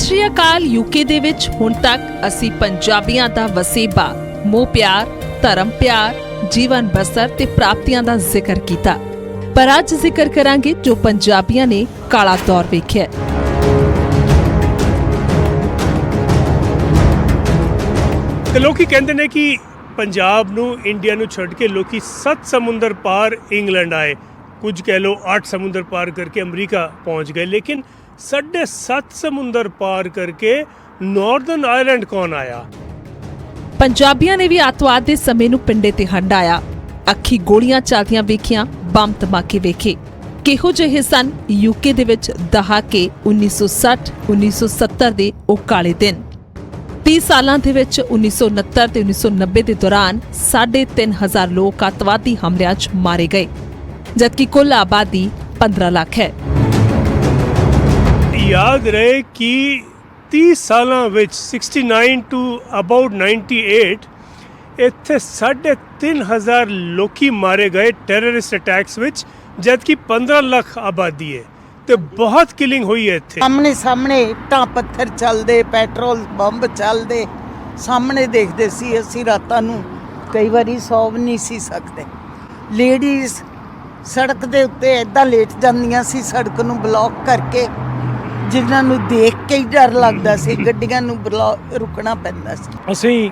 सत श्री अकाल। यूके दे विच हुण तक असी पंजाबियां दा वसेबा, मोह प्यार, धर्म प्यार, जीवन बसर ते प्राप्तियां दा जिक्र कीता, पर अज जिक्र करांगे जो पंजाबियां ने काला दौर वेखिया। ਤੇ ਲੋਕੀ ਕਹਿੰਦੇ ਨੇ ਕਿ ਪੰਜਾਬ ਨੂੰ ਇੰਡੀਆ ਨੂੰ ਛੱਡ ਕੇ ਲੋਕੀ 7 ਸਮੁੰਦਰ ਪਾਰ ਇੰਗਲੈਂਡ ਆਏ, ਕੁਝ ਕਹਿ ਲੋ 8 ਸਮੁੰਦਰ ਪਾਰ ਕਰਕੇ ਅਮਰੀਕਾ ਪਹੁੰਚ ਗਏ, ਲੇਕਿਨ 7.5 ਸਮੁੰਦਰ ਪਾਰ ਕਰਕੇ ਨਾਰਦਰਨ ਆਇਰਲੈਂਡ ਕੌਣ ਆਇਆ? ਪੰਜਾਬੀਆਂ ਨੇ ਵੀ ਅੱਤਵਾਦ ਦੇ ਸਮੇਂ ਨੂੰ ਪਿੰਡੇ ਤੇ ਹੰਡਾਇਆ, ਅੱਖੀ ਗੋਲੀਆਂ ਚੱਲਦੀਆਂ ਵੇਖੀਆਂ, ਬੰਬ ਧਮਾਕੇ ਵੇਖੇ। ਕਿਹੋ ਜਿਹੇ ਸਨ ਯੂਕੇ ਦੇ ਵਿੱਚ ਦਹਾਕੇ 1960 1970 ਦੇ ਉਹ ਕਾਲੇ ਦਿਨ। 30 ਸਾਲਾਂ ਦੇ ਵਿੱਚ 1969 ਤੇ 1990 ਦੇ ਦੌਰਾਨ 3,500 ਲੋਕ ਅੱਤਵਾਦੀ ਹਮਲਿਆਂ 'ਚ ਮਾਰੇ ਗਏ, ਜਦਕਿ ਕੁੱਲ ਆਬਾਦੀ 15 ਲੱਖ ਹੈ। ਯਾਦ ਰਹੇ ਕਿ 30 ਸਾਲਾਂ ਵਿੱਚ 69 ਟੂ ਅਬਾਊਟ 98 ਇੱਥੇ 3,500 ਲੋਕੀ ਮਾਰੇ ਗਏ ਟੈਰਰਿਸਟ ਅਟੈਕਸ ਵਿੱਚ, ਜਦਕਿ 15 ਲੱਖ ਆਬਾਦੀ ਹੈ ਤੇ ਬਹੁਤ ਕਿਲਿੰਗ ਹੋਈ ਹੈ ਇੱਥੇ। ਸਾਹਮਣੇ ਇੱਟਾਂ ਪੱਥਰ ਚੱਲਦੇ, ਪੈਟਰੋਲ ਬੰਬ ਚੱਲਦੇ, ਸਾਹਮਣੇ ਦੇਖਦੇ ਸੀ ਅਸੀਂ। ਰਾਤਾਂ ਨੂੰ ਕਈ ਵਾਰੀ ਸੌਂ ਵੀ ਨਹੀਂ ਸੀ ਸਕਦੇ। ਲੇਡੀਜ਼ ਸੜਕ ਦੇ ਉੱਤੇ ਇੱਦਾਂ ਲੇਟ ਜਾਂਦੀਆਂ ਸੀ, ਸੜਕ ਨੂੰ ਬਲੌਕ ਕਰਕੇ, ਜਿਨ੍ਹਾਂ ਨੂੰ ਦੇਖ ਕੇ ਹੀ ਡਰ ਲੱਗਦਾ ਸੀ, ਗੱਡੀਆਂ ਨੂੰ ਰੁਕਣਾ ਪੈਂਦਾ ਸੀ। ਅਸੀਂ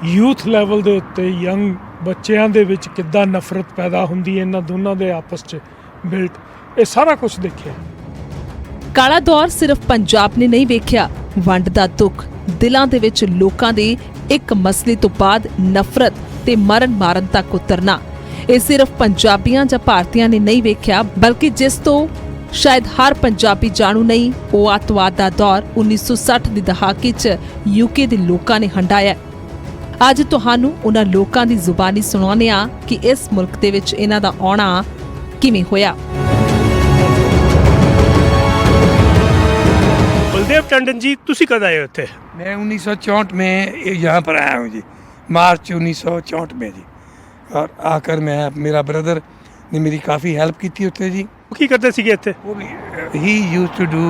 ਯੂਥ ਲੈਵਲ ਦੇ ਉੱਤੇ ਯੰਗ ਬੱਚਿਆਂ ਦੇ ਵਿੱਚ ਕਿੱਦਾਂ ਨਫ਼ਰਤ ਪੈਦਾ ਹੁੰਦੀ ਹੈ ਇਹਨਾਂ ਦੋਨਾਂ ਦੇ ਆਪਸ 'ਚ ਬਿਲਟ, ਇਹ ਸਾਰਾ ਕੁਝ ਦੇਖਿਆ। ਕਾਲਾ ਦੌਰ ਸਿਰਫ ਪੰਜਾਬ ਨੇ ਨਹੀਂ ਵੇਖਿਆ, ਵੰਡ ਦਾ ਦੁੱਖ ਦਿਲਾਂ ਦੇ ਵਿੱਚ ਲੋਕਾਂ ਦੇ ਇੱਕ ਮਸਲੇ ਤੋਂ ਬਾਅਦ ਨਫ਼ਰਤ ਤੇ ਮਰਨ ਮਾਰਨ ਤੱਕ ਉਤਰਨਾ, ਇਹ ਸਿਰਫ ਪੰਜਾਬੀਆਂ ਜਾਂ ਭਾਰਤੀਆਂ ਨੇ ਨਹੀਂ ਵੇਖਿਆ, ਬਲਕਿ ਜਿਸ ਤੋਂ ਸ਼ਾਇਦ ਹਰ ਪੰਜਾਬੀ ਜਾਣੂ ਨਹੀਂ, ਉਹ ਅੱਤਵਾਦ ਦਾ ਦੌਰ 1960 ਦੇ ਦਹਾਕੇ 'ਚ ਯੂਕੇ ਦੇ ਲੋਕਾਂ ਨੇ ਹੰਡਾਇਆ। ਅੱਜ ਤੁਹਾਨੂੰ ਉਹਨਾਂ ਲੋਕਾਂ ਦੀ ਜ਼ੁਬਾਨੀ ਸੁਣਾਉਂਦੇ ਹਾਂ ਕਿ ਇਸ ਮੁਲਕ ਦੇ ਵਿੱਚ ਇਹਨਾਂ ਦਾ ਆਉਣਾ ਕਿਵੇਂ ਹੋਇਆ। बलदेव टंडन जी, तुसी कद आए हो इत्थे? मैं 1964 में यहाँ पर आया हूँ जी, मार्च 1964 में जी। और आकर मैं, मेरा ब्रदर ने मेरी काफ़ी हेल्प की थी उत्थे जी। की करते सीगे इत्थे? वो भी ही used to do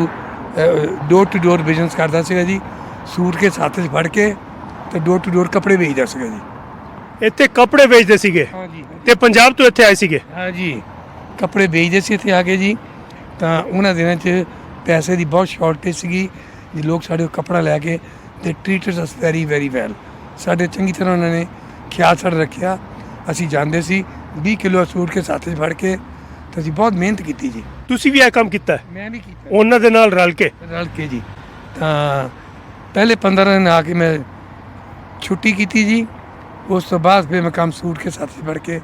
door to door business करता सीगा जी। सूट के साथ फड़ के तो डोर टू डोर कपड़े भेजदा सीगा जी। ਇੱਥੇ ਕੱਪੜੇ ਵੇਚਦੇ ਸੀਗੇ हाँ जी, ਤੇ ਪੰਜਾਬ ਤੋਂ ਇੱਥੇ ਆਏ ਸੀਗੇ? हाँ जी, कपड़े भेजते सी इत्थे आके जी। तो उन्होंने दिनों च पैसे की बहुत शॉर्टेज सीगी जी। लोग साढ़े कपड़ा लैके ते treated us very very well, साढ़े चंगी तरह उन्होंने ख्याल साढ़ा रखिया। असी जाते सी 20 किलो सूट के साथ फड़ के, तो असी बहुत मेहनत की जी। ਤੁਸੀਂ ਵੀ ਇਹ ਕੰਮ ਕੀਤਾ ਹੈ? मैं भी किया ਉਹਨਾਂ ਦੇ ਨਾਲ ਰਲ ਕੇ? रल के जी। तो पहले 15 दिन आके मैं छुट्टी की जी। उस तो बाद फिर मैं काम सूट के साथ फड़ के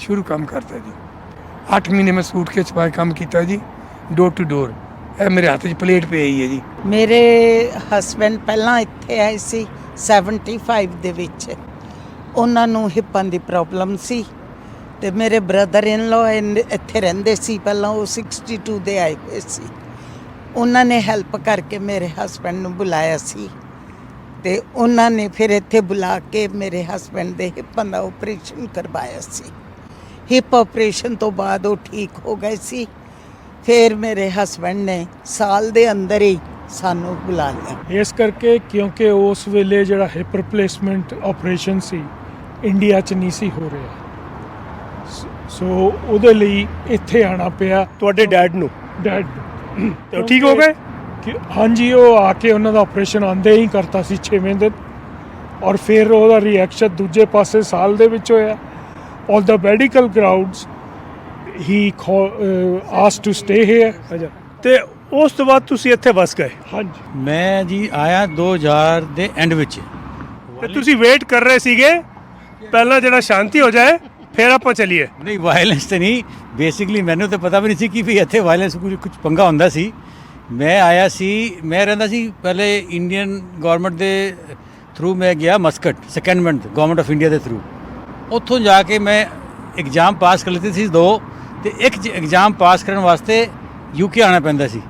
शुरू काम करता जी। 8 महीने में सूट के सफाई काम किया जी, डोर टू डोर। मेरे हाथ च प्लेट पे आई है जी। ਮੇਰੇ ਹਸਬੈਂਡ ਪਹਿਲਾਂ ਇੱਥੇ ਆਏ ਸੀ 75 ਦੇ ਵਿੱਚ। ਉਹਨਾਂ ਨੂੰ ਹਿੱਪਾਂ ਦੀ ਪ੍ਰੋਬਲਮ ਸੀ ਤੇ ਮੇਰੇ ਬ੍ਰਦਰ ਇਨ ਲੋ ਇੱਥੇ ਰਹਿੰਦੇ ਸੀ ਪਹਿਲਾਂ, ਉਹ 62 ਦੇ ਆਏ ਹੋਏ ਸੀ। ਉਹਨਾਂ ਨੇ ਹੈਲਪ ਕਰਕੇ ਮੇਰੇ ਹਸਬੈਂਡ ਨੂੰ ਬੁਲਾਇਆ ਸੀ ਤੇ ਉਹਨਾਂ ਨੇ ਫਿਰ ਇੱਥੇ ਬੁਲਾ ਕੇ ਮੇਰੇ ਹਸਬੈਂਡ ਦੇ ਹਿੱਪਾਂ ਦਾ ਆਪਰੇਸ਼ਨ ਕਰਵਾਇਆ ਸੀ। ਹਿੱਪ ਆਪਰੇਸ਼ਨ ਤੋਂ ਬਾਅਦ ਉਹ ਠੀਕ ਹੋ ਗਏ ਸੀ। ਫਿਰ ਮੇਰੇ ਹਸਬੈਂਡ ਨੇ ਸਾਲ ਦੇ ਅੰਦਰ ਹੀ ਸਾਨੂੰ ਬੁਲਾ ਲਿਆ। ਇਸ ਕਰਕੇ ਕਿਉਂਕਿ ਉਸ ਵੇਲੇ ਜਿਹੜਾ ਹਿਪ ਰਿਪਲੇਸਮੈਂਟ ਆਪਰੇਸ਼ਨ ਸੀ ਇੰਡੀਆ 'ਚ ਨਹੀਂ ਸੀ ਹੋ ਰਿਹਾ, ਸੋ ਉਹਦੇ ਲਈ ਇੱਥੇ ਆਣਾ ਪਿਆ। ਤੁਹਾਡੇ ਡੈਡ ਨੂੰ? ਡੈਡ ਤੇ ਉਹ ਠੀਕ ਹੋ ਗਏ? ਹਾਂਜੀ, ਉਹ ਆ ਕੇ ਉਹਨਾਂ ਦਾ ਆਪਰੇਸ਼ਨ ਆਂਦੇ ਹੀ ਕਰਤਾ ਸੀ 6ਵੇਂ ਦਿਨ, ਔਰ ਫਿਰ ਉਹਦਾ ਰਿਐਕਸ਼ਨ ਦੂਜੇ ਪਾਸੇ ਸਾਲ ਦੇ ਵਿੱਚ ਹੋਇਆ। ਔਰ ਦਾ medical grounds he asked to stay here. ਤੇ ਉਸ ਤੋਂ ਬਾਅਦ ਤੁਸੀਂ ਇੱਥੇ ਵਸ ਗਏ? ਹਾਂਜੀ, ਮੈਂ ਜੀ ਆਇਆ 2000 ਦੇ ਐਂਡ ਵਿੱਚ। ਤੇ ਤੁਸੀਂ ਵੇਟ ਕਰ ਰਹੇ ਸੀਗੇ ਪਹਿਲਾਂ ਜਿਹੜਾ ਸ਼ਾਂਤੀ ਹੋ ਜਾਏ ਫਿਰ ਆਪਾਂ ਚੱਲੀਏ? ਨਹੀਂ, ਵਾਇਲੈਂਸ ਤੇ ਨਹੀਂ, ਬੇਸਿਕਲੀ ਮੈਨੂੰ ਤਾਂ ਪਤਾ ਵੀ ਨਹੀਂ ਸੀ ਕਿ ਵੀ ਇੱਥੇ ਵਾਇਲੈਂਸ ਕੁਝ ਪੰਗਾ ਹੁੰਦਾ ਸੀ। ਮੈਂ ਆਇਆ ਸੀ, ਮੈਂ ਰਹਿੰਦਾ ਸੀ ਪਹਿਲੇ ਇੰਡੀਅਨ ਗਵਰਨਮੈਂਟ ਦੇ ਥਰੂ, ਮੈਂ ਗਿਆ ਮਸਕਟ ਸੈਕੰਡਮੈਂਟ ਗਵਰਨਮੈਂਟ ਆਫ ਇੰਡੀਆ ਦੇ ਥਰੂ। ਉੱਥੋਂ ਜਾ ਕੇ ਮੈਂ ਐਗਜ਼ਾਮ ਪਾਸ ਕਰ ਲਿੱਤੇ ਸੀ 2, ਤੇ ਇੱਕ ਐਗਜ਼ਾਮ ਪਾਸ ਕਰਨ ਵਾਸਤੇ ਯੂਕੇ ਆਉਣਾ ਪੈਂਦਾ ਸੀ।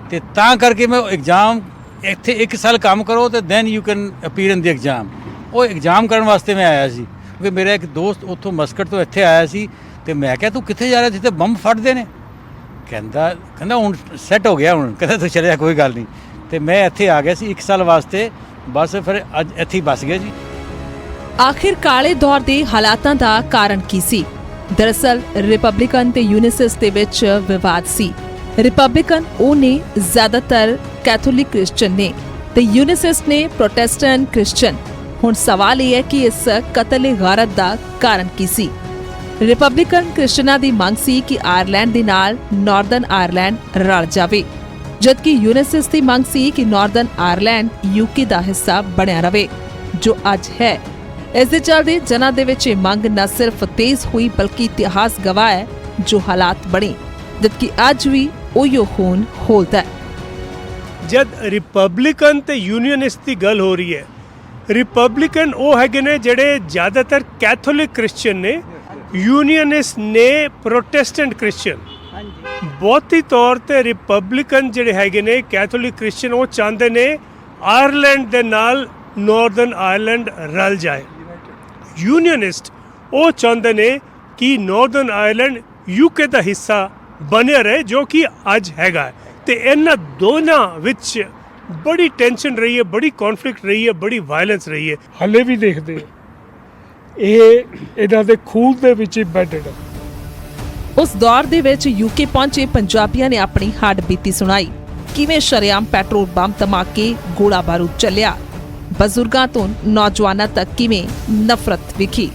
ਤੇ ਤਾਂ ਕਰਕੇ ਮੈਂ ਐਗਜ਼ਾਮ ਇੱਥੇ 1 ਸਾਲ ਕੰਮ ਕਰੋ ਤੇ then you can appear in the exam. ਉਹ ਐਗਜ਼ਾਮ ਕਰਨ ਵਾਸਤੇ ਮੈਂ ਆਇਆ ਸੀ, ਕਿਉਂਕਿ ਮੇਰਾ ਇੱਕ ਦੋਸਤ ਉੱਥੋਂ ਮਸਕਟ ਤੋਂ ਇੱਥੇ ਆਇਆ ਸੀ। ਤੇ ਮੈਂ ਕਿਹਾ ਤੂੰ ਕਿੱਥੇ ਜਾ ਰਿਹਾ? ਜਿੱਥੇ ਬੰਬ ਫਟਦੇ ਨੇ। ਕਹਿੰਦਾ ਹੁਣ ਸੈੱਟ ਹੋ ਗਿਆ, ਹੁਣ ਕਹਿੰਦਾ ਤੂੰ ਚਲੇ ਜਾ, ਕੋਈ ਗੱਲ ਨਹੀਂ। ਤੇ ਮੈਂ ਇੱਥੇ ਆ ਗਿਆ ਸੀ 1 ਸਾਲ ਵਾਸਤੇ, ਬਸ ਫਿਰ ਅੱਜ ਇੱਥੇ ਹੀ ਬਸ ਗਿਆ ਜੀ। ਆਖਿਰ ਕਾਲੇ ਦੌਰ ਦੇ ਹਾਲਾਤਾਂ ਦਾ ਕਾਰਨ ਕੀ ਸੀ? ਦਰਅਸਲ ਰਿਪਬਲਿਕਨ ਤੇ ਯੂਨਿਸਿਸ ਦੇ ਵਿੱਚ ਵਿਵਾਦ ਸੀ। ਰਿਪਬਲਿਕਨ ਉਹ ਨੇ ਜ਼ਿਆਦਾਤਰ ਕੈਥੋਲਿਕ ਕ੍ਰਿਸਚੀਅਨ ਨੇ ਤੇ ਯੂਨਿਸਿਸ ਨੇ ਪ੍ਰੋਟੈਸਟੈਂਟ ਕ੍ਰਿਸਚੀਅਨ। ਹੁਣ ਸਵਾਲ ਇਹ ਹੈ ਕਿ ਇਸ ਕਤਲ-ਏ-ਗਾਰਤ ਦਾ ਕਾਰਨ ਕੀ ਸੀ? ਰਿਪਬਲਿਕਨ ਕ੍ਰਿਸਚੀਅਨਾਂ ਦੀ ਮੰਗ ਸੀ ਕਿ ਆਇਰਲੈਂਡ ਦੇ ਨਾਲ ਨਾਰਦਰਨ ਆਇਰਲੈਂਡ ਰਲ ਜਾਵੇ, ਜਦਕਿ ਯੂਨਿਸਿਸ ਦੀ ਮੰਗ ਸੀ ਕਿ ਨਾਰਦਰਨ ਆਇਰਲੈਂਡ ਯੂਕੇ ਦਾ ਹਿੱਸਾ ਬਣਿਆ ਰਵੇ, ਜੋ ਅੱਜ ਹੈ। ਇਸ ਦੇ ਚੱਲਦੇ ਜਨਾਂ ਦੇ ਵਿੱਚ ਇਹ ਮੰਗ ਨਾ ਸਿਰਫ ਤੇਜ਼ ਹੋਈ ਬਲਕਿ ਇਤਿਹਾਸ ਗਵਾਹ ਹੈ ਜੋ ਹਾਲਾਤ ਬਣੇ, ਜਦਕਿ ਅੱਜ ਵੀ ਉਹੀਓ ਖੂਨ ਖੋਲਦਾ ਹੈ। ਜਦ ਰਿਪਬਲਿਕਨ ਤੇ ਯੂਨੀਅਨਿਸਟ ਦੀ ਗੱਲ ਹੋ ਰਹੀ ਹੈ, ਰਿਪਬਲਿਕਨ ਉਹ ਹੈਗੇ ਨੇ ਜਿਹੜੇ ਜ਼ਿਆਦਾਤਰ ਕੈਥੋਲਿਕ ਕ੍ਰਿਸਚੀਅਨ ਨੇ, ਯੂਨੀਅਨਿਸਟ ਨੇ ਪ੍ਰੋਟੈਸਟੈਂਟ ਕ੍ਰਿਸਚੀਅਨ। ਬਹੁਤੀ ਤੌਰ ਤੇ ਰਿਪਬਲਿਕਨ ਜਿਹੜੇ ਹੈਗੇ ਨੇ ਕੈਥੋਲਿਕ ਕ੍ਰਿਸਚੀਅਨ, ਉਹ ਚਾਹੁੰਦੇ ਨੇ ਆਇਰਲੈਂਡ ਦੇ ਨਾਲ ਨਾਰਦਰਨ ਆਇਰਲੈਂਡ ਰਲ ਜਾਏ। ਯੂਨੀਅਨਿਸਟ ਉਹ ਚਾਹੁੰਦੇ ਨੇ ਕਿ ਨਾਰਦਰਨ ਆਇਰਲੈਂਡ ਯੂਕੇ ਦਾ ਹਿੱਸਾ ਬਣਿਆ ਰਹੇ, ਜੋ ਕਿ ਅੱਜ ਹੈਗਾ। ਤੇ ਇਹਨਾਂ ਦੋਨਾਂ ਵਿੱਚ ਬੜੀ ਟੈਨਸ਼ਨ ਰਹੀ ਹੈ, ਬੜੀ ਕੌਨਫਲਿਕਟ ਰਹੀ ਹੈ, ਬੜੀ ਵਾਇਲੈਂਸ ਰਹੀ ਹੈ। ਹਲੇ ਵੀ ਦੇਖਦੇ ਆ। ਇਹ ਇਹਨਾਂ ਦੇ ਖੂਨ ਦੇ ਵਿੱਚ ਹੀ ਬੈਡਡ ਹੈ। ਉਸ ਦੌਰ ਦੇ ਵਿੱਚ ਯੂਕੇ ਪਹੁੰਚੇ ਪੰਜਾਬੀਆਂ ਨੇ ਆਪਣੀ ਹੱਡ ਬੀਤੀ ਸੁਣਾਈ। ਕਿਵੇਂ ਸ਼ਰੇਆਮ ਪੈਟਰੋਲ ਬੰਬ ਧਮਾਕੇ, ਗੋਲਾ ਬਾਰੂਦ ਚੱਲਿਆ, ਬਜ਼ੁਰਗਾਂ ਤੋਂ ਨੌਜਵਾਨਾਂ ਤੱਕ ਕਿਵੇਂ ਨਫ਼ਰਤ ਵਿਖੀ।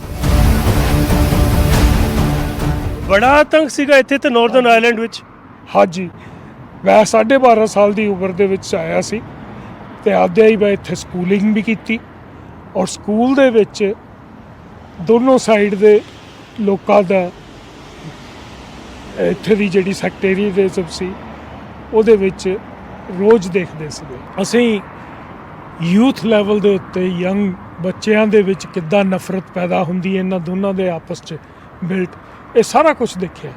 ਬੜਾ ਆਤੰਕ ਸੀਗਾ ਇੱਥੇ ਤੇ ਨਾਰਦਰਨ ਆਇਰਲੈਂਡ ਵਿੱਚ। ਹਾਂਜੀ, ਮੈਂ 12.5 ਸਾਲ ਦੀ ਉਮਰ ਦੇ ਵਿੱਚ ਆਇਆ ਸੀ ਤੇ ਆਦਿਆ ਹੀ ਮੈਂ ਇੱਥੇ ਸਕੂਲਿੰਗ ਵੀ ਕੀਤੀ, ਔਰ ਸਕੂਲ ਦੇ ਵਿੱਚ ਦੋਨੋਂ ਸਾਈਡ ਦੇ ਲੋਕਾਂ ਦਾ ਇੱਥੇ ਦੀ ਜਿਹੜੀ ਸੈਕਟੇਰੀਅਨਿਜ਼ਮ ਸੀ ਉਹਦੇ ਵਿੱਚ ਰੋਜ਼ ਦੇਖਦੇ ਸੀਗੇ। ਅਸੀਂ ਯੂਥ ਲੈਵਲ ਦੇ ਉੱਤੇ ਯੰਗ ਬੱਚਿਆਂ ਦੇ ਵਿੱਚ ਕਿੱਦਾਂ ਨਫ਼ਰਤ ਪੈਦਾ ਹੁੰਦੀ ਹੈ ਇਹਨਾਂ ਦੋਨਾਂ ਦੇ ਆਪਸ 'ਚ ਬਿਲਟ, ਇਹ ਸਾਰਾ ਕੁਝ ਦੇਖਿਆ।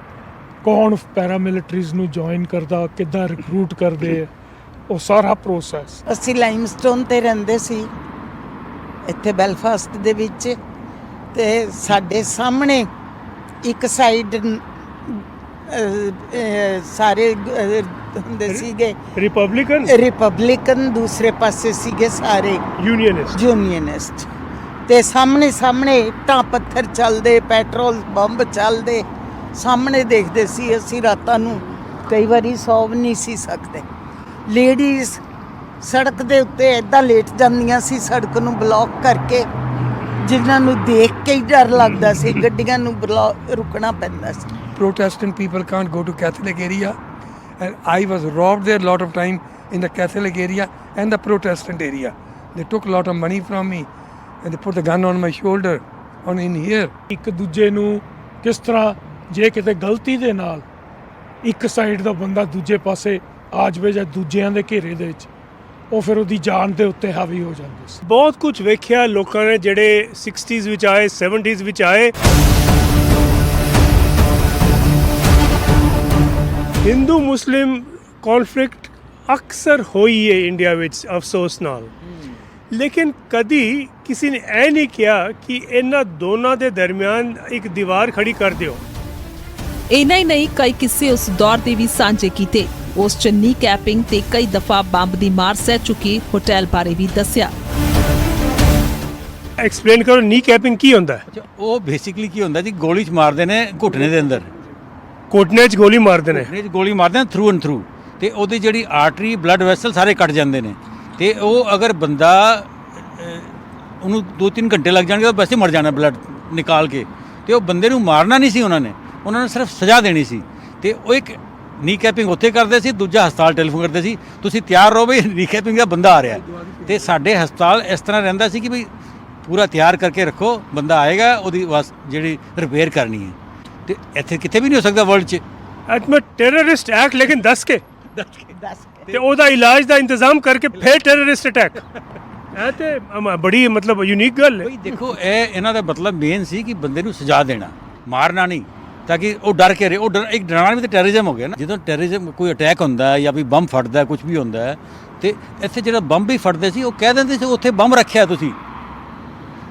ਕੌਣ ਪੈਰਾਮਿਲਟਰੀਜ਼ ਨੂੰ ਜੁਆਇਨ ਕਰਦਾ, ਕਿੱਦਾਂ ਰਿਕਰੂਟ ਕਰਦੇ ਆ, ਉਹ ਸਾਰਾ ਪ੍ਰੋਸੈਸ। ਅਸੀਂ ਲਾਈਮਸਟੋਨ ਤੇ ਰਹਿੰਦੇ ਸੀ ਇੱਥੇ ਬੈਲਫਾਸਟ ਦੇ ਵਿੱਚ, ਤੇ ਸਾਡੇ ਸਾਹਮਣੇ ਇੱਕ ਸਾਈਡ ਸਾਰੇ ਹੁੰਦੇ ਸੀਗੇ ਰਿਪਬਲਿਕਨ, ਦੂਸਰੇ ਪਾਸੇ ਸੀਗੇ ਸਾਰੇ ਯੂਨੀਅਨਿਸਟ। ਤੇ ਸਾਹਮਣੇ ਇੱਟਾਂ ਪੱਥਰ ਚੱਲਦੇ, ਪੈਟਰੋਲ ਬੰਬ ਚੱਲਦੇ, ਸਾਹਮਣੇ ਦੇਖਦੇ ਸੀ। ਅਸੀਂ ਰਾਤਾਂ ਨੂੰ ਕਈ ਵਾਰੀ ਸੌਂ ਵੀ ਨਹੀਂ ਸੀ ਸਕਦੇ। ਲੇਡੀਜ਼ ਸੜਕ ਦੇ ਉੱਤੇ ਇੱਦਾਂ ਲੇਟ ਜਾਂਦੀਆਂ ਸੀ, ਸੜਕ ਨੂੰ ਬਲੌਕ ਕਰਕੇ, ਜਿਨ੍ਹਾਂ ਨੂੰ ਦੇਖ ਕੇ ਹੀ ਡਰ ਲੱਗਦਾ ਸੀ, ਗੱਡੀਆਂ ਨੂੰ ਰੁਕਣਾ ਪੈਂਦਾ ਸੀ। Protestant people can't go to Catholic area, and I was robbed there a lot of time in the Catholic area and the Protestant area. They took a lot of money from me and they put the gun on my shoulder on in here. ਇੱਕ ਦੂਜੇ ਨੂੰ ਕਿਸ ਤਰ੍ਹਾਂ, ਜੇ ਕਿਤੇ ਗਲਤੀ ਦੇ ਨਾਲ ਇੱਕ ਸਾਈਡ ਦਾ ਬੰਦਾ ਦੂਜੇ ਪਾਸੇ ਆ ਜਾਵੇ ਜਾਂ ਦੂਜਿਆਂ ਦੇ ਘੇਰੇ ਦੇ ਵਿੱਚ, ਉਹ ਫਿਰ ਉਹਦੀ ਜਾਨ ਦੇ ਉੱਤੇ ਹਾਵੀ ਹੋ ਜਾਂਦੀ ਸੀ। ਬਹੁਤ ਕੁਝ ਵੇਖਿਆ ਲੋਕਾਂ ਨੇ, ਜਿਹੜੇ 60s ਵਿੱਚ ਆਏ, 70s ਵਿੱਚ ਆਏ। ਹਿੰਦੂ ਮੁਸਲਿਮ ਕੌਨਫਲਿਕਟ ਅਕਸਰ ਹੋਈ ਹੈ ਇੰਡੀਆ ਵਿੱਚ, ਅਫਸੋਸ ਨਾਲ। ਲੇਕਿਨ ਕਦੀ ਕਿਸੇ ਨੇ ਇਹ ਨਹੀਂ ਕਿਹਾ ਕਿ ਇਹਨਾਂ ਦੋਨਾਂ ਦੇ ਦਰਮਿਆਨ ਇੱਕ ਦੀਵਾਰ ਖੜੀ ਕਰ ਦਿਓ। ਇੰਨਾ ਹੀ ਨਹੀਂ, ਕਈ ਕਿੱਸੇ ਉਸ ਦੌਰ ਦੇ ਵੀ ਸਾਂਝੇ ਕੀਤੇ। ਉਸ 'ਚ ਨੀ ਕੈਪਿੰਗ ਤੇ ਕਈ ਦਫਾ ਬੰਬ ਦੀ ਮਾਰ ਸਹਿ ਚੁੱਕੀ ਹੋਟਲ ਬਾਰੇ ਵੀ ਦੱਸਿਆ। ਐਕਸਪਲੇਨ ਕਰੋ, ਨੀ ਕੈਪਿੰਗ ਕੀ ਹੁੰਦਾ ਹੈ? ਅੱਛਾ, ਉਹ ਬੇਸਿਕਲੀ ਕੀ ਹੁੰਦਾ ਜੀ, ਗੋਲੀ 'ਚ ਮਾਰਦੇ ਨੇ ਘੁੱਟਣੇ ਦੇ ਅੰਦਰ, ਕੋਟਨੇ 'ਚ ਗੋਲੀ ਮਾਰਦੇ ਨੇ, ਘੁੱਟਣੇ 'ਚ ਗੋਲੀ ਮਾਰਦੇ ਨੇ ਥਰੂ ਐਂਡ ਥਰੂ, ਤੇ ਉਹਦੀ ਜਿਹੜੀ ਆਰਟਰੀ, ਬਲੱਡ ਵੈਸਲ ਸਾਰੇ ਕੱਟ ਜਾਂਦੇ ਨੇ। ਤੇ ਉਹ ਅਗਰ ਬੰਦਾ ਉਹਨੂੰ 2-3 ਘੰਟੇ ਲੱਗ ਜਾਣਗੇ ਤਾਂ ਵੈਸੇ ਮਰ ਜਾਣਾ ਬਲੱਡ ਨਿਕਾਲ ਕੇ। ਤੇ ਉਹ ਬੰਦੇ ਨੂੰ ਮਾਰਨਾ ਨਹੀਂ ਸੀ ਉਹਨਾਂ ਨੇ ਸਿਰਫ ਸਜ਼ਾ ਦੇਣੀ ਸੀ। ਤੇ ਉਹ ਇੱਕ ਨੀ ਕੈਪਿੰਗ ਉੱਥੇ ਕਰਦੇ ਸੀ, ਦੂਜਾ ਹਸਪਤਾਲ ਟੈਲੀਫੋਨ ਕਰਦੇ ਸੀ, ਤੁਸੀਂ ਤਿਆਰ ਰਹੋ ਬਈ ਨੀ ਕੈਪਿੰਗ ਦਾ ਬੰਦਾ ਆ ਰਿਹਾ। ਤੇ ਸਾਡੇ ਹਸਪਤਾਲ ਇਸ ਤਰ੍ਹਾਂ ਰਹਿੰਦਾ ਸੀ ਕਿ ਬਈ ਪੂਰਾ ਤਿਆਰ ਕਰਕੇ ਰੱਖੋ, ਬੰਦਾ ਆਏਗਾ, ਉਹਦੀ ਬਸ ਜਿਹੜੀ ਰਿਪੇਅਰ ਕਰਨੀ ਹੈ। ਤੇ ਇੱਥੇ ਕਿਤੇ ਵੀ ਨਹੀਂ ਹੋ ਸਕਦਾ ਵਰਲਡ 'ਚ ਐਟਮਾ ਟੈਰਰਿਸਟ ਐਕਟ, ਲੇਕਿਨ ਦੱਸ ਕੇ ਤੇ ਉਹਦਾ ਇਲਾਜ ਦਾ ਇੰਤਜ਼ਾਮ ਕਰਕੇ ਫਿਰ ਟੈਰਰਿਸਟ ਅਟੈਕ। ਇਹ ਤੇ ਬੜੀ ਮਤਲਬ ਯੂਨੀਕ ਗੱਲ ਹੈ। ਬਈ ਦੇਖੋ, ਇਹਨਾਂ ਦਾ ਮਤਲਬ ਮੇਨ ਸੀ ਕਿ ਬੰਦੇ ਨੂੰ ਸਜ਼ਾ ਦੇਣਾ, ਮਾਰਨਾ ਨਹੀਂ, ਤਾਂ ਕਿ ਉਹ ਡਰ ਕੇ ਰਹੇ। ਉਹ ਇੱਕ ਡਰਾਉਣਾ ਵੀ ਤਾਂ ਟੈਰਰਿਜ਼ਮ ਹੋ ਗਿਆ ਨਾ। ਜਦੋਂ ਟੈਰਰਿਜ਼ਮ ਕੋਈ ਅਟੈਕ ਹੁੰਦਾ ਜਾਂ ਵੀ ਬੰਬ ਫਟਦਾ, ਕੁਝ ਵੀ ਹੁੰਦਾ ਹੈ, ਤੇ ਇੱਥੇ ਜਿਹੜਾ ਬੰਬ ਵੀ ਫਟਦੇ ਸੀ ਉਹ ਕਹਿ ਦਿੰਦੇ ਸੀ ਉੱਥੇ ਬੰਬ ਰੱਖਿਆ, ਤੁਸੀਂ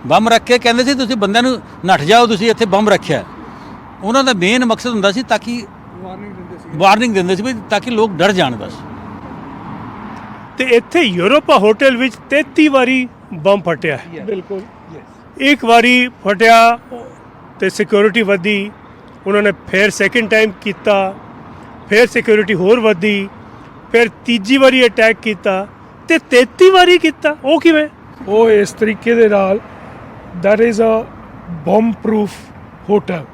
ਬੰਬ ਰੱਖ ਕੇ ਕਹਿੰਦੇ ਸੀ ਤੁਸੀਂ ਬੰਦਿਆਂ ਨੂੰ ਨੱਠ ਜਾਓ, ਤੁਸੀਂ ਇੱਥੇ ਬੰਬ ਰੱਖਿਆ। ਉਹਨਾਂ ਦਾ ਮੇਨ ਮਕਸਦ ਹੁੰਦਾ ਸੀ ਤਾਂ ਕਿ ਵਾਰਨਿੰਗ ਦਿੰਦੇ ਸੀ ਵੀ ਤਾਂ ਕਿ ਲੋਕ ਡਰ ਜਾਣ ਬਸ। ਤੇ ਇੱਥੇ ਯੂਰੋਪਾ ਹੋਟਲ ਵਿੱਚ 33 ਵਾਰੀ ਬੰਬ ਫਟਿਆ ਹੈ। ਬਿਲਕੁਲ ਇੱਕ ਵਾਰੀ ਫਟਿਆ ਤੇ ਸਿਕਿਉਰਿਟੀ ਵਧੀ, ਉਹਨਾਂ ਨੇ ਫਿਰ ਸੈਕਿੰਡ ਟਾਈਮ ਕੀਤਾ, ਫਿਰ ਸਿਕਿਉਰਿਟੀ ਹੋਰ ਵਧੀ, ਫਿਰ ਤੀਜੀ ਵਾਰੀ ਅਟੈਕ ਕੀਤਾ ਤੇ 33 ਵਾਰੀ ਕੀਤਾ। ਉਹ ਕਿਵੇਂ? ਉਹ ਇਸ ਤਰੀਕੇ ਦੇ ਨਾਲ that is a bomb proof hotel,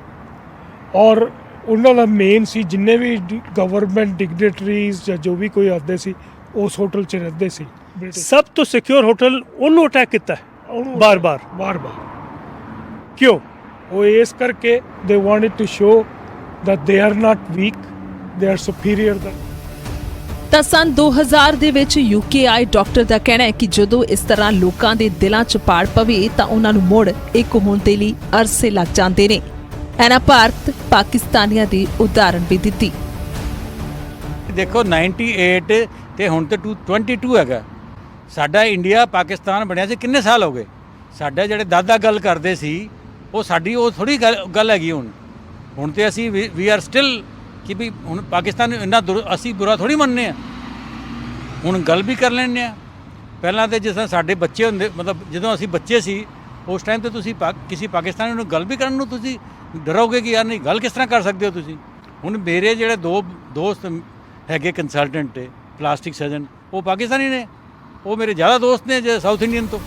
ਔਰ ਉਹਨਾਂ ਦਾ ਮੇਨ ਸੀ ਜਿੰਨੇ ਵੀ ਗਵਰਨਮੈਂਟ ਡਿਗਨਿਟਰੀਜ਼ ਜਾਂ ਜੋ ਵੀ ਕੋਈ ਆਉਂਦੇ ਸੀ ਉਸ ਹੋਟਲ 'ਚ ਰਹਿੰਦੇ ਸੀ। ਸਭ ਤੋਂ ਸਿਕਿਉਰ ਹੋਟਲ ਉਹਨੂੰ ਅਟੈਕ ਕੀਤਾ ਹੈ ਬਾਰ-ਬਾਰ। ਕਿਉਂ? ਉਹ ਇਸ ਕਰਕੇ they wanted to show that they are not weak, they are superior than ਤਾਂ ਸੰਨ 2000 ਦੇ ਵਿੱਚ ਯੂਕੇ ਆਏ ਡਾਕਟਰ ਦਾ ਕਹਿਣਾ ਹੈ ਕਿ ਜਦੋਂ ਇਸ ਤਰ੍ਹਾਂ ਲੋਕਾਂ ਦੇ ਦਿਲਾਂ 'ਚ ਪਾੜ ਪਵੇ ਤਾਂ ਉਹਨਾਂ ਨੂੰ ਮੁੜ ਇੱਕ ਹੋਣ ਦੇ ਲਈ ਅਰਸੇ ਲੱਗ ਜਾਂਦੇ ਨੇ। ਇਹਨਾਂ ਭਾਰਤ ਪਾਕਿਸਤਾਨੀਆਂ ਦੀ ਉਦਾਹਰਣ ਵੀ ਦਿੱਤੀ। ਦੇਖੋ 98 ਤੇ ਹੁਣ ਤੇ 22 ਹੈਗਾ। ਸਾਡਾ ਇੰਡੀਆ ਪਾਕਿਸਤਾਨ ਬਣਿਆ ਸੀ ਕਿੰਨੇ ਸਾਲ ਹੋ ਗਏ? ਸਾਡੇ ਜਿਹੜੇ ਦਾਦਾ ਗੱਲ ਕਰਦੇ ਸੀ ਉਹ ਸਾਡੀ ਉਹ ਥੋੜੀ ਗੱਲ ਹੈਗੀ। ਹੁਣ ਤੇ ਅਸੀਂ ਵੀ ਆਰ ਸਟਿਲ ਕਿ ਵੀ ਹੁਣ ਪਾਕਿਸਤਾਨ ਨੂੰ ਇੰਨਾ ਅਸੀਂ ਬੁਰਾ ਥੋੜੀ ਮੰਨਨੇ ਆ। ਹੁਣ ਗੱਲ ਵੀ ਕਰ ਲੈਂਦੇ ਆ। ਪਹਿਲਾਂ ਤੇ ਜਿਸ ਤਰ੍ਹਾਂ ਸਾਡੇ ਬੱਚੇ ਹੁੰਦੇ, ਮਤਲਬ ਜਦੋਂ ਅਸੀਂ ਬੱਚੇ ਸੀ ਉਸ ਟਾਈਮ ਤੇ ਤੁਸੀਂ ਕਿਸੇ ਪਾਕਿਸਤਾਨੀ ਨੂੰ ਗੱਲ ਵੀ ਕਰਨ ਨੂੰ ਤੁਸੀਂ ਡਰੋਗੇ ਕਿ ਯਾਰ ਨਹੀਂ ਗੱਲ ਕਿਸ ਤਰ੍ਹਾਂ ਕਰ ਸਕਦੇ ਹੋ ਤੁਸੀਂ। ਹੁਣ ਮੇਰੇ ਜਿਹੜੇ ਦੋ ਦੋਸਤ ਹੈਗੇ ਕੰਸਲਟੈਂਟ ਤੇ ਪਲਾਸਟਿਕ ਸਰਜਨ, ਉਹ ਪਾਕਿਸਤਾਨੀ ਨੇ, ਉਹ ਮੇਰੇ ਜ਼ਿਆਦਾ ਦੋਸਤ ਨੇ ਜੇ ਸਾਊਥ ਇੰਡੀਅਨ ਤੋਂ।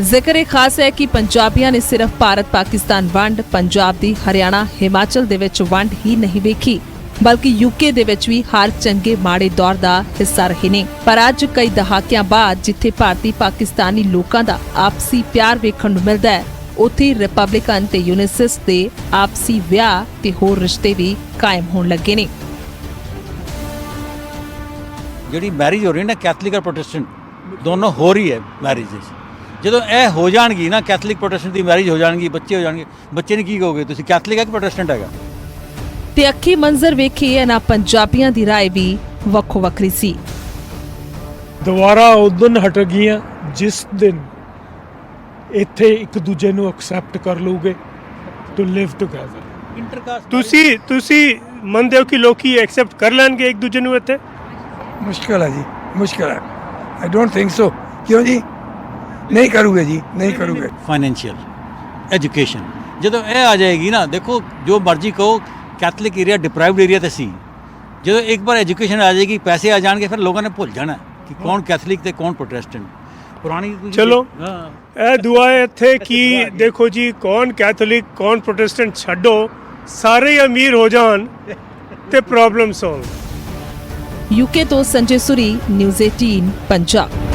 ਜ਼ਿਕਰ ਇਹ ਖਾਸ ਹੈ ਕਿ ਪੰਜਾਬੀਆਂ ਨੇ ਸਿਰਫ ਭਾਰਤ ਪਾਕਿਸਤਾਨ ਵੰਡ, ਪੰਜਾਬ ਦੀ ਹਰਿਆਣਾ ਹਿਮਾਚਲ ਦੇ ਵਿੱਚ ਵੰਡ ਹੀ ਨਹੀਂ ਵੇਖੀ, ਬਲਕਿ ਯੂਕੇ ਦੇ ਵਿੱਚ ਵੀ ਹਰ ਚੰਗੇ ਮਾੜੇ ਦੌਰ ਦਾ ਹਿੱਸਾ ਰਹੇ ਨੇ। ਪਰ ਅੱਜ ਕਈ ਦਹਾਕਿਆਂ ਬਾਅਦ ਜਿੱਥੇ ਭਾਰਤੀ ਪਾਕਿਸਤਾਨੀ ਲੋਕਾਂ ਦਾ ਆਪਸੀ ਪਿਆਰ ਵੇਖਣ ਨੂੰ ਮਿਲਦਾ ਹੈ, ਉੱਥੇ ਰਿਪਬਲਿਕਨ ਤੇ ਯੂਨਿਸਿਸ ਦੇ ਆਪਸੀ ਵਿਆਹ ਤੇ ਹੋਰ ਰਿਸ਼ਤੇ ਵੀ ਕਾਇਮ ਹੋਣ ਲੱਗੇ ਨੇ। ਜਿਹੜੀ ਮੈਰਿਜ ਹੋ ਰਹੀ ਨਾ ਕੈਥਲਿਕ ਔਰ ਪ੍ਰੋਟੈਸਟੈਂਟ ਦੋਨੋਂ ਹੋ ਰਹੀ ਹੈ ਮੈਰਿਜਸ। ਜਦੋਂ ਇਹ ਹੋ ਜਾਣਗੀ ਨਾ, ਕੈਥਲਿਕ ਪ੍ਰੋਟੈਸਟੈਂਟ ਦੀ ਮੈਰਿਜ ਹੋ ਜਾਣਗੀ, ਬੱਚੇ ਹੋ ਜਾਣਗੇ, ਬੱਚੇ ਨੇ ਕੀ ਕਹੋਗੇ ਤੁਸੀਂ ਕੈਥਲਿਕ ਹੈ ਕਿ ਪ੍ਰੋਟੈਸਟੈਂਟ ਹੈਗਾ? ਤੇ ਅੱਖੀ ਮੰਜ਼ਰ ਵੇਖੇ ਇਹਨਾਂ ਪੰਜਾਬੀਆਂ ਦੀ ਰਾਏ ਵੀ ਵੱਖੋ ਵੱਖਰੀ ਸੀ। ਦੁਬਾਰਾ ਉਦੋਂ ਹਟ ਗਈਆਂ ਜਿਸ ਦਿਨ ਇੱਥੇ ਇੱਕ ਦੂਜੇ ਨੂੰ ਐਕਸੈਪਟ ਕਰ ਲੂਗੇ ਟੂ ਲਿਵ ਟੁਗੇਦਰ। ਇੰਟਰਕਾਸਟ ਤੁਸੀਂ ਮੰਨਦੇ ਹੋ ਕਿ ਲੋਕੀ ਐਕਸੈਪਟ ਕਰ ਲੈਣਗੇ ਇੱਕ ਦੂਜੇ ਨੂੰ ਇੱਥੇ? ਮੁਸ਼ਕਿਲ ਹੈ ਜੀ, ਮੁਸ਼ਕਿਲ ਹੈ। I don't think so. ਕਿਉਂ ਜੀ? ਨਹੀਂ ਕਰੂਗੇ ਜੀ, ਨਹੀਂ ਕਰੂਗੇ। ਫਾਈਨੈਂਸ਼ੀਅਲ ਐਜੂਕੇਸ਼ਨ ਜਦੋਂ ਇਹ ਆ ਜਾਏਗੀ ਨਾ, ਦੇਖੋ ਜੋ ਮਰਜ਼ੀ ਕਹੋ ਕੈਥਲਿਕ ਏਰੀਆ ਡਿਪਰਾਈਵਡ ਏਰੀਆ ਤੇ ਸੀ, ਜਦੋਂ ਇੱਕ ਵਾਰ ਐਜੂਕੇਸ਼ਨ ਆ ਜਾਏਗੀ, ਪੈਸੇ ਆ ਜਾਣਗੇ, ਫਿਰ ਲੋਕਾਂ ਨੇ ਭੁੱਲ ਜਾਣਾ ਕਿ ਕੌਣ ਕੈਥਲਿਕ ਤੇ ਕੌਣ ਪ੍ਰੋਟੈਸਟੈਂਟ। ਪੁਰਾਣੀ ਚਲੋ ਇਹ ਦੁਆ ਹੈ ਇੱਥੇ ਕਿ ਦੇਖੋ ਜੀ ਕੌਣ ਕੈਥੋਲਿਕ ਕੌਣ ਪ੍ਰੋਟੈਸਟੈਂਟ ਛੱਡੋ, ਸਾਰੇ ਅਮੀਰ ਹੋ ਜਾਣ ਤੇ ਪ੍ਰੋਬਲਮ ਸੋਲਵ। ਯੂਕੇ ਤੋਂ ਸੰਜੇ ਸੁਰੀ, ਨਿਊਜ਼ 18 ਪੰਜਾਬ।